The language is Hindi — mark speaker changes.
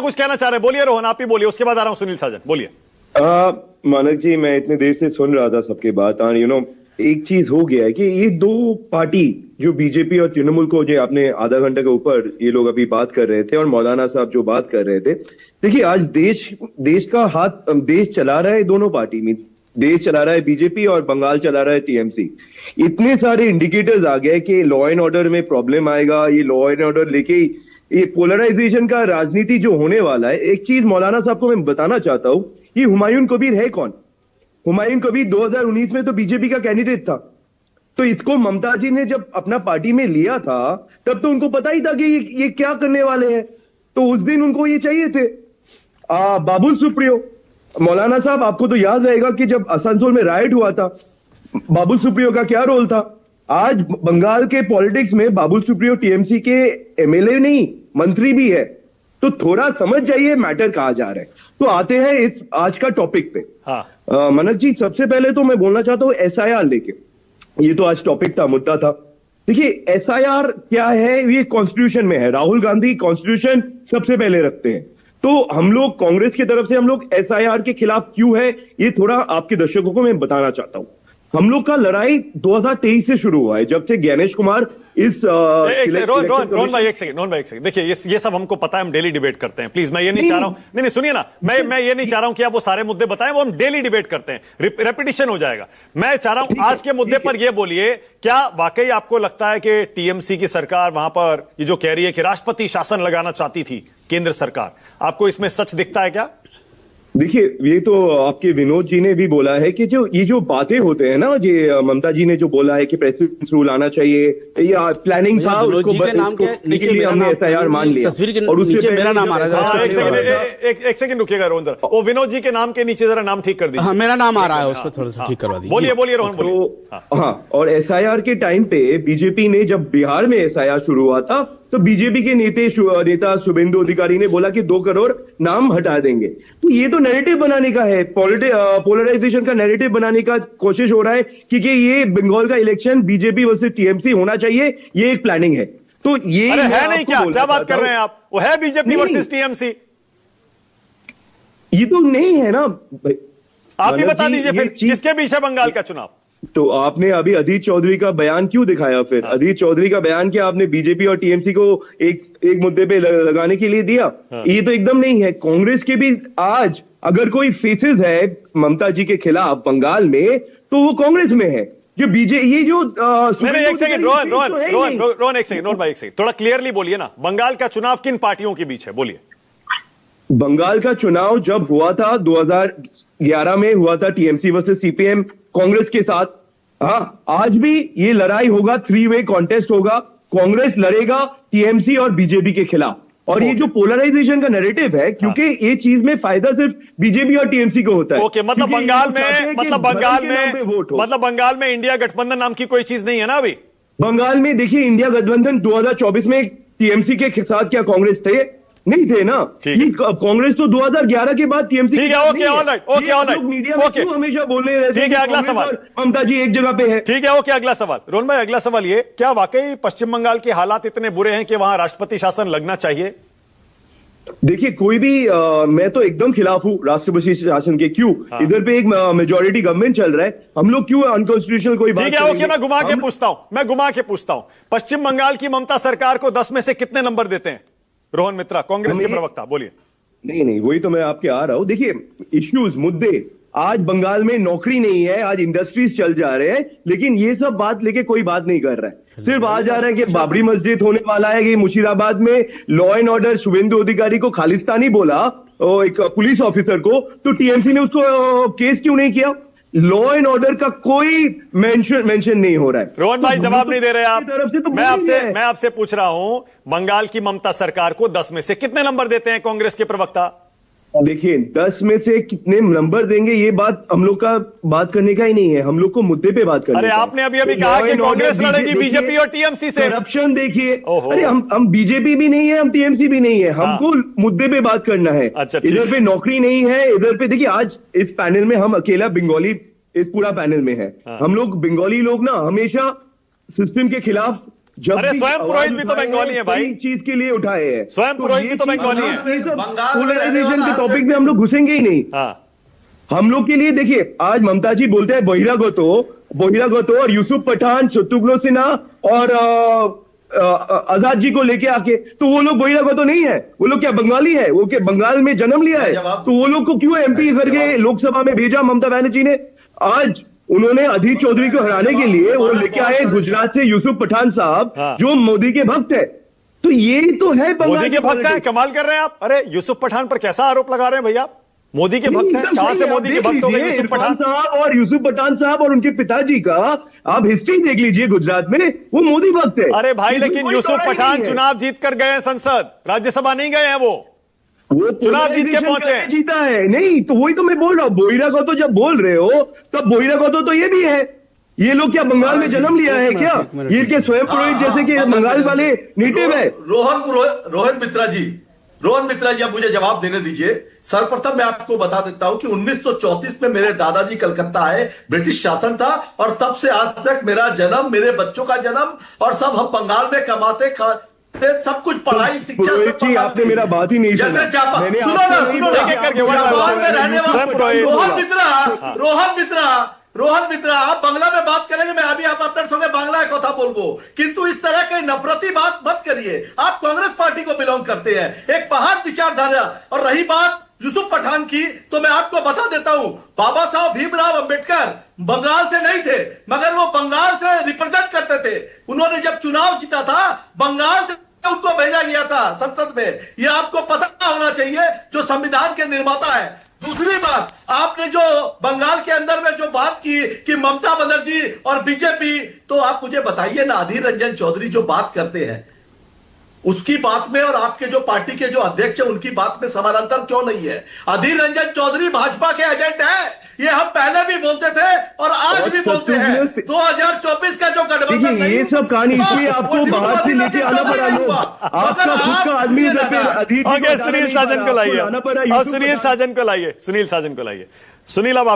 Speaker 1: कुछ कहना चाह रहे हैं, बोलिए रोहन, आप ही बोलिए, उसके बाद आ रहा हूं सुनील साजन, बोलिए।
Speaker 2: मानक जी, मैं इतने देर से सुन रहा था सबकी बात, और एक चीज हो गया है कि ये दो पार्टी जो बीजेपी और तृणमूल को, जो आपने आधा घंटे के ऊपर ये लोग अभी बात कर रहे थे और मौलाना साहब जो बात कर रहे थे, देखिए आज देश का हाथ, देश चला रहा है दोनों पार्टी में, देश चला रहा है बीजेपी और बंगाल चला रहा है टीएमसी। इतने सारे इंडिकेटर्स आ गए कि लॉ एंड ऑर्डर में प्रॉब्लम आएगा, ये लॉ एंड ऑर्डर लेके ये पोलराइजेशन का राजनीति जो होने वाला है। एक चीज मौलाना साहब को मैं बताना चाहता हूं, ये हुमायूं कबीर है कौन? हुमायूं कबीर 2019 में तो बीजेपी का कैंडिडेट था, तो इसको ममता जी ने जब अपना पार्टी में लिया था तब तो उनको पता ही था कि ये क्या करने वाले हैं, तो उस दिन उनको ये चाहिए थे। बाबुल सुप्रियो, मौलाना साहब आपको तो याद रहेगा कि जब आसनसोल में राइट हुआ था, बाबुल सुप्रियो का क्या रोल था? आज बंगाल के पॉलिटिक्स में बाबुल सुप्रियो टीएमसी के एमएलए नहीं, मंत्री भी है, तो थोड़ा समझ जाइए मैटर कहा जा रहा है। तो आते हैं इस आज का टॉपिक पे। हाँ। मनक जी, सबसे पहले तो मैं बोलना चाहता हूं एसआईआर लेके, ये तो आज टॉपिक था, मुद्दा था। देखिए एसआईआर क्या है, ये कॉन्स्टिट्यूशन में है, राहुल गांधी कॉन्स्टिट्यूशन सबसे पहले रखते हैं। तो हम लोग कांग्रेस की तरफ से हम लोग एसआईआर के खिलाफ क्यों है, ये थोड़ा आपके दर्शकों को मैं बताना चाहता हूं। हम लोग का लड़ाई 2023 से शुरू हुआ है, जब से ज्ञानेश कुमार इस
Speaker 1: रोहन भाई एक सेकंड, देखिए ये सब हमको पता है, हम डेली डिबेट करते हैं, प्लीज मैं ये नहीं चाह रहा हूं, नहीं सुनिए ना, मैं ये नहीं चाह रहा हूं कि आप वो सारे मुद्दे बताएं, वो हम डेली डिबेट करते हैं, रेपिटेशन हो जाएगा। मैं चाह रहा हूं आज के मुद्दे पर ये बोलिए, क्या वाकई आपको लगता है कि टीएमसी की सरकार वहां पर ये जो कह रही है कि राष्ट्रपति शासन लगाना चाहती थी केंद्र सरकार, आपको इसमें सच दिखता है क्या?
Speaker 2: देखिए, ये तो आपके विनोद जी ने भी बोला है कि ये जो बातें होते हैं ना, ये ममता जी ने जो बोला है कि प्रेसिडेंस रूल आना चाहिए, या प्लानिंग था, उसको नीचे हमने एसआईआर मान लिया,
Speaker 3: तस्वीर के
Speaker 2: और
Speaker 3: नीचे मेरा नाम आ रहा है।
Speaker 1: एक सेकंड रुकिएगा रोहन जरा, वो विनोद जी के नाम के नीचे जरा नाम ठीक कर दीजिए।
Speaker 3: हाँ, मेरा नाम आ रहा है, उस पर थोड़ा सा ठीक करवा दीजिए।
Speaker 1: बोलिए रोहन, बोलिए।
Speaker 2: हाँ, और एसआईआर के टाइम पे बीजेपी ने, जब बिहार में एसआईआर शुरू हुआ था, तो बीजेपी के नेता शुभेंदु अधिकारी ने बोला कि 2 करोड़ नाम हटा देंगे। तो ये तो नैरेटिव बनाने का है, पोलराइजेशन का नैरेटिव बनाने का कोशिश हो रहा है कि ये बंगाल का इलेक्शन बीजेपी वर्सेस टीएमसी होना चाहिए, ये एक प्लानिंग है। तो ये
Speaker 1: है नहीं, क्या बात कर रहे हैं आप? वो है बीजेपी वर्सेस टीएमसी,
Speaker 2: ये तो नहीं है ना।
Speaker 1: आप ही बता दीजिए फिर किसके पीछे बंगाल का चुनाव?
Speaker 2: तो आपने अभी अधीर चौधरी का बयान क्यों दिखाया फिर? अधीर चौधरी का बयान क्या आपने बीजेपी और टीएमसी को एक मुद्दे पे लगाने के लिए दिया? ये तो एकदम नहीं है। कांग्रेस के भी आज अगर कोई फेसेस है ममता जी के खिलाफ बंगाल में, तो वो कांग्रेस में है। जो ये जो
Speaker 1: एक सेकंड रोहन एक सेकंड भाई, एक सेकंड, थोड़ा क्लियरली बोलिए ना, बंगाल का चुनाव किन पार्टियों के बीच है, बोलिए।
Speaker 2: बंगाल का चुनाव जब हुआ था 2011 में हुआ था, टीएमसी वर्सेस सीपीएम कांग्रेस के साथ। हाँ, आज भी ये लड़ाई होगा, 3 वे कॉन्टेस्ट होगा, कांग्रेस लड़ेगा टीएमसी और बीजेपी के खिलाफ। और ये जो पोलराइजेशन का नैरेटिव है, क्योंकि ये चीज में फायदा सिर्फ बीजेपी और टीएमसी को होता है।
Speaker 1: ओके, मतलब बंगाल में इंडिया गठबंधन नाम की कोई चीज नहीं है ना अभी?
Speaker 2: बंगाल में देखिए, इंडिया गठबंधन 2024 में टीएमसी के साथ क्या कांग्रेस थे? नहीं थे ना। कांग्रेस तो 2011 के बाद टीएमसी।
Speaker 1: ठीक है, ओके, ऑलराइट,
Speaker 2: मीडिया में क्यों हमेशा बोलने रहते हैं?
Speaker 1: ठीक है, अगला सवाल।
Speaker 2: ममता जी एक जगह पे है।
Speaker 1: ठीक है, ओके, अगला सवाल। रोहन भाई, अगला सवाल ये, क्या वाकई पश्चिम बंगाल के हालात इतने बुरे हैं कि वहां राष्ट्रपति शासन लगना चाहिए?
Speaker 2: देखिए, कोई भी मैं तो एकदम खिलाफ हूं राष्ट्रपति शासन के। क्यों? इधर पे एक मेजोरिटी गवर्नमेंट चल रहा है, हम लोग क्यों अनकॉन्स्टिट्यूशनल कोई बात?
Speaker 1: ठीक है, ओके, मैं घुमा के पूछता हूं, पश्चिम बंगाल की ममता सरकार को 10 में से कितने नंबर देते हैं? रोहन मित्रा, कांग्रेस के प्रवक्ता, बोलिए।
Speaker 2: नहीं, वही तो मैं आपके आ रहा हूं। देखिए, इश्यूज, मुद्दे, आज बंगाल में नौकरी नहीं है, आज इंडस्ट्रीज चल जा रहे हैं, लेकिन ये सब बात लेके कोई बात नहीं कर रहा है। सिर्फ आ जा रहा है कि बाबरी मस्जिद होने वाला है, कि मुशीराबाद में लॉ एंड ऑर्डर, शुभेंदु अधिकारी को खालिस्तानी बोला एक पुलिस ऑफिसर को, तो टीएमसी ने उसको केस क्यों नहीं किया? लॉ एंड ऑर्डर का कोई मेंशन नहीं हो रहा है।
Speaker 1: रोहन भाई, जवाब नहीं दे रहे आप। मैं आपसे पूछ रहा हूं, बंगाल की ममता सरकार को 10 में से कितने नंबर देते हैं कांग्रेस के प्रवक्ता?
Speaker 2: देखिए, 10 में से कितने नंबर देंगे, ये बात हम लोग का बात करने का ही नहीं है, हम लोग को मुद्दे पे बात करनी है।
Speaker 1: अरे आपने अभी कहा कि कांग्रेस लड़ेगी बीजेपी और टीएमसी से।
Speaker 2: करप्शन देखिए, अरे हम बीजेपी भी नहीं है, हम टीएमसी भी नहीं है, हमको मुद्दे पे बात करना है। इधर पे नौकरी नहीं है, इधर पे देखिए, आज इस पैनल में हम अकेला बंगाली इस पूरा पैनल में है। हम लोग बंगाली लोग ना हमेशा सिस्टम के खिलाफ जब
Speaker 1: अरे
Speaker 2: भी
Speaker 1: स्वयं
Speaker 2: आवाज
Speaker 1: पुरोहित भी तो
Speaker 2: उठाए
Speaker 1: बंगाली है
Speaker 2: हैं,
Speaker 1: भाई।
Speaker 2: सही चीज के लिए उठाए हैं।
Speaker 1: स्वयं पुरोहित
Speaker 2: ये
Speaker 1: भी तो
Speaker 2: चीज-
Speaker 1: बंगाली है।
Speaker 2: ये सब
Speaker 4: बंगाल में रहने
Speaker 2: पोलराइजेशन
Speaker 4: वाला
Speaker 2: के
Speaker 4: हर
Speaker 2: टॉपिक में
Speaker 4: व्यक्ति-
Speaker 2: हम लोग घुसेंगे ही नहीं।
Speaker 1: हाँ
Speaker 2: हम लोग के लिए देखिए, आज ममता जी बोलते हैं बहिरागतो और यूसुफ पठान, शत्रुघ्न सिन्हा और आजाद जी को लेके आके, तो वो लोग बहिरागतो नहीं है। वो लोग क्या बंगाली है? वो क्या बंगाल में जन्म लिया है?
Speaker 4: जवाब-
Speaker 2: तो वो लोग को क्यों एमपी करके लोकसभा में भेजा ममता बनर्जी ने? आज उन्होंने अधीर चौधरी को हराने के लिए वो लेके आए गुजरात से यूसुफ पठान साहब,
Speaker 1: हाँ।
Speaker 2: जो मोदी के भक्त है। तो ये तो है बंगाल
Speaker 1: मोदी के
Speaker 2: की
Speaker 1: भक्त हैं,
Speaker 2: politics।
Speaker 1: कमाल कर रहे हैं आप। अरे यूसुफ पठान पर कैसा आरोप लगा रहे हैं भैया? मोदी के भक्त हैं,
Speaker 2: एकदम
Speaker 1: कहां
Speaker 2: सही
Speaker 1: से
Speaker 2: है,
Speaker 1: मोदी
Speaker 2: आप
Speaker 1: के
Speaker 2: देख
Speaker 1: भक्त हो गए
Speaker 2: लीजिए,
Speaker 1: यूसुफ
Speaker 2: इरफान
Speaker 1: पठान?
Speaker 2: साहब और यूसुफ पठान साहब और उनके पिताजी का आप हिस्ट्री देख लीजिए गुजरात में, वो मोदी भक्त है।
Speaker 1: अरे भाई,
Speaker 2: इसमें
Speaker 1: लेकिन
Speaker 2: कोई
Speaker 1: यूसुफ
Speaker 2: चौड़ाई
Speaker 1: पठान
Speaker 2: नहीं है।
Speaker 1: चुनाव जीत कर गए हैं संसद, राज्यसभा नहीं गए हैं वो।
Speaker 2: वो
Speaker 1: चुनाव जीत के
Speaker 2: polarization
Speaker 1: पहुंचे।
Speaker 2: करके जीता है। नहीं तो वही तो मैं बोल रहा हूँ, बहिरागतो जब बोल रहे हो तब बहिरागतो तो ये भी है। ये लोग क्या बंगाल में जन्म लिया है क्या? ये क्या स्वयं पुरोहित जैसे कि बंगाल वाले नेटिव है?
Speaker 4: रोहन मित्रा जी, अब मुझे जवाब देने दीजिए। सर्वप्रथम मैं आपको बता देता हूं कि 1934 में मेरे दादाजी कलकत्ता आए, ब्रिटिश शासन था, और तब से आज तक मेरा जन्म, मेरे बच्चों का जन्म, और सब हम बंगाल में कमाते खाते, सब कुछ पढ़ाई शिक्षा
Speaker 2: पुरोहित
Speaker 4: सब
Speaker 2: जी,
Speaker 4: बंगाल
Speaker 2: आपने
Speaker 4: में।
Speaker 2: मेरा बात ही नहीं
Speaker 4: जैसे
Speaker 2: सुना।
Speaker 4: जापान,
Speaker 2: मैंने
Speaker 4: सुनो
Speaker 2: आपको
Speaker 4: ना,
Speaker 2: नहीं
Speaker 4: सुनो
Speaker 2: बोला
Speaker 4: ना,
Speaker 2: कि आप
Speaker 4: जापान में रहने
Speaker 1: स्वयं पुरोहित
Speaker 4: वाला रोहन मित्रा आप बांग्ला में बात करेंगे, मैं अभी आप अपने संगे बांग्ला कथा बोलबो, किंतु इस तरह की नफरती बात मत करिए। आप कांग्रेस पार्टी को बिलोंग करते हैं, एक महान विचारधारा। और रही बात यूसुफ पठान की, तो मैं आपको बता देता हूं, बाबा साहब भीमराव अंबेडकर बंगाल से नहीं थे, मगर वो बंगाल से रिप्रेजेंट करते थे। उन्होंने जब चुनाव जीता था, बंगाल से उनको भेजा गया था संसद में। यह आपको पता होना चाहिए, जो संविधान के निर्माता है। दूसरी बात, आपने जो बंगाल के अंदर में जो बात की कि ममता बनर्जी और बीजेपी, तो आप मुझे बताइए ना, अधीर रंजन चौधरी जो बात करते हैं उसकी बात में और आपके जो पार्टी के जो अध्यक्ष है उनकी बात में समानांतर क्यों नहीं है? अधीर रंजन चौधरी भाजपा के एजेंट है, ये हम पहले भी बोलते थे और आज भी बोलते हैं। 2024 का जो गठबंधन
Speaker 2: देखिए,
Speaker 4: नहीं
Speaker 2: ये सब कहानी
Speaker 4: हुआ,
Speaker 2: इसलिए
Speaker 4: वो
Speaker 2: आपको
Speaker 4: ड्यूटी
Speaker 2: बाहर से
Speaker 4: अधीर
Speaker 2: लेके
Speaker 4: रंजन
Speaker 2: आना
Speaker 4: चौधरी
Speaker 2: पड़ा।
Speaker 4: नहीं हुआ।
Speaker 2: आपका
Speaker 4: मगर
Speaker 2: खुद का
Speaker 4: आप
Speaker 2: आदमी
Speaker 4: सुनिए
Speaker 2: इधर पे
Speaker 4: दादा,
Speaker 2: अधीर जी को
Speaker 1: ओके,
Speaker 2: बताना
Speaker 1: सुनील
Speaker 2: नहीं
Speaker 1: साजन
Speaker 2: पड़ा,
Speaker 1: को लाइए।
Speaker 2: आपको लाना पड़ा
Speaker 1: और
Speaker 2: यूसुफ
Speaker 1: सुनील
Speaker 2: पठान।
Speaker 1: साजन को लाइए। सुनील साजन को लाइए। सुनील, अब आपकी